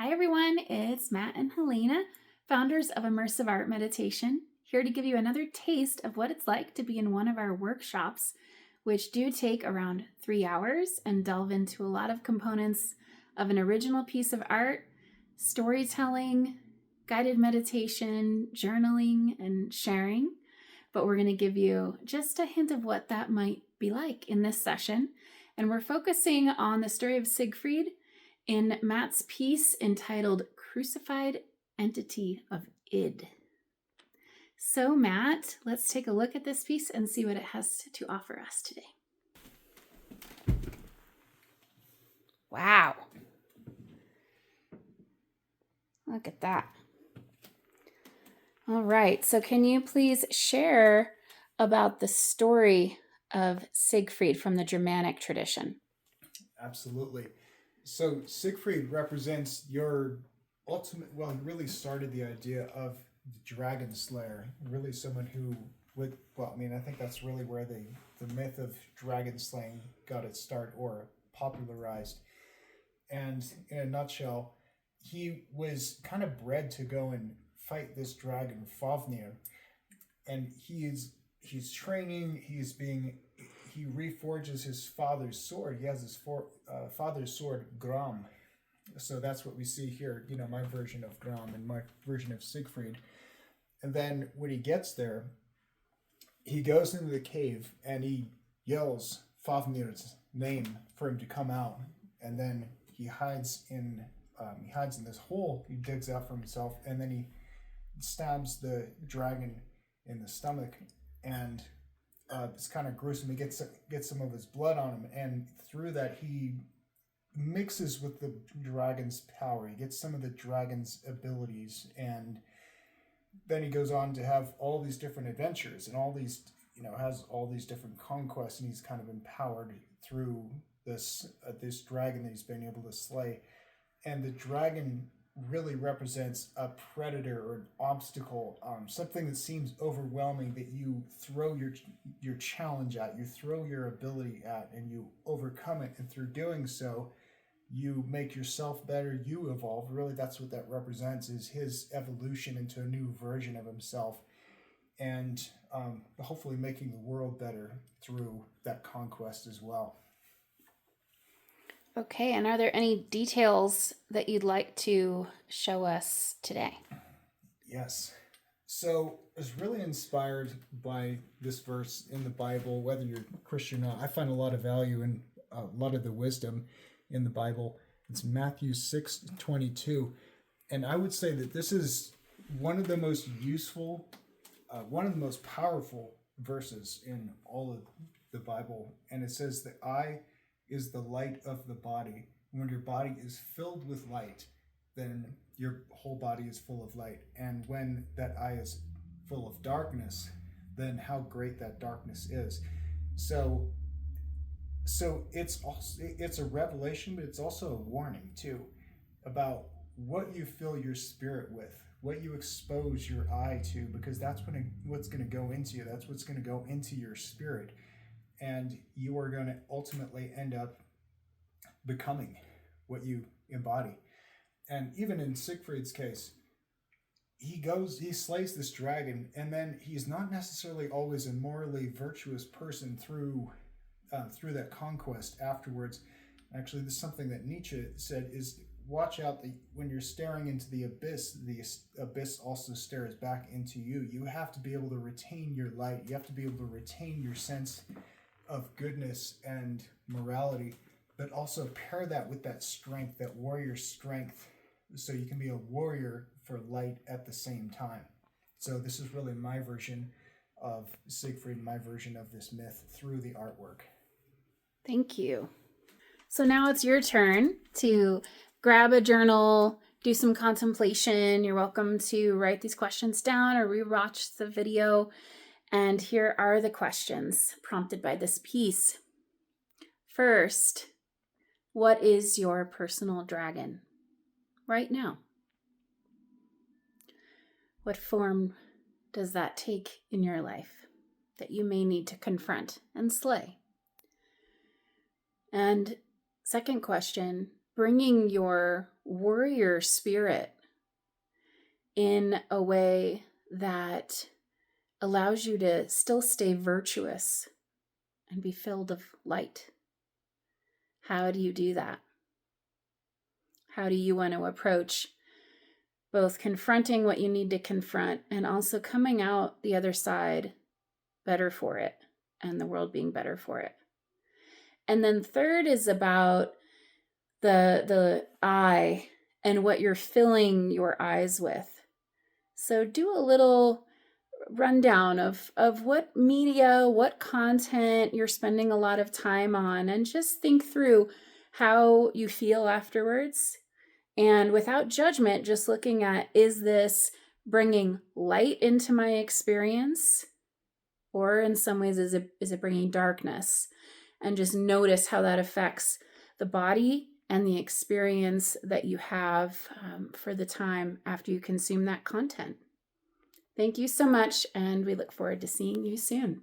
Hi everyone, it's Matt and Helena, founders of Immersive Art Meditation, here to give you another taste of what it's like to be in one of our workshops, which do take around 3 hours and delve into a lot of components of an original piece of art, storytelling, guided meditation, journaling, and sharing. But we're going to give you just a hint of what that might be like in this session. And we're focusing on the story of Siegfried in Matt's piece entitled Crucified Entity of Id. So Matt, let's take a look at this piece and see what it has to offer us today. Wow. Look at that. All right, so can you please share about the story of Siegfried from the Germanic tradition? Absolutely. So Siegfried represents your ultimate, he really started the idea of the dragonslayer, really someone who would, I think that's really where the myth of dragon slaying got its start or popularized. And in a nutshell, he was kind of bred to go and fight this dragon, Fafnir. And he's training, he reforges his father's sword. He has his father's sword, Gram. So that's what we see here, my version of Gram and my version of Siegfried. And then when he gets there, he goes into the cave and he yells Fafnir's name for him to come out. And then he hides in this hole he digs out for himself, and then he stabs the dragon in the stomach, and it's kind of gruesome. He gets some of his blood on him, and through that he mixes with the dragon's power. He gets some of the dragon's abilities, and then he goes on to have all these different adventures and all these, has all these different conquests, and he's kind of empowered through this dragon that he's been able to slay. And the dragon really represents a predator or an obstacle, something that seems overwhelming that you throw your challenge at, you throw your ability at, and you overcome it. And through doing so, you make yourself better, you evolve. Really, that's what that represents, is his evolution into a new version of himself, and hopefully making the world better through that conquest as well. Okay, and are there any details that you'd like to show us today? Yes. So I was really inspired by this verse in the Bible, whether you're Christian or not. I find a lot of value in a lot of the wisdom in the Bible. It's Matthew 6:22. And I would say that this is one of the most useful, one of the most powerful verses in all of the Bible. And it says the eye is the light of the body. When your body is filled with light, then your whole body is full of light. And when that eye is full of darkness, then how great that darkness is. So it's a revelation, but it's also a warning too about what you fill your spirit with, what you expose your eye to, because that's what's going to go into you. That's what's going to go into your spirit. And you are going to ultimately end up becoming what you embody. And even in Siegfried's case, he slays this dragon, and then he's not necessarily always a morally virtuous person through that conquest afterwards. Actually, this is something that Nietzsche said, is watch out when you're staring into the abyss also stares back into you. You have to be able to retain your light. You have to be able to retain your sense of goodness and morality, but also pair that with that strength, that warrior strength, so you can be a warrior for light at the same time. So this is really my version of Siegfried, my version of this myth through the artwork. Thank you. So now it's your turn to grab a journal, do some contemplation. You're welcome to write these questions down or rewatch the video. And here are the questions prompted by this piece. First, what is your personal dragon right now? What form does that take in your life that you may need to confront and slay? And second question, bringing your warrior spirit in a way that allows you to still stay virtuous and be filled of light. How do you do that? How do you want to approach both confronting what you need to confront and also coming out the other side better for it and the world being better for it? And then third is about the eye and what you're filling your eyes with. So do a little rundown of what media, what content you're spending a lot of time on, and just think through how you feel afterwards. And without judgment, just looking at, is this bringing light into my experience? Or in some ways, is it bringing darkness? And just notice how that affects the body and the experience that you have for the time after you consume that content. Thank you so much, and we look forward to seeing you soon.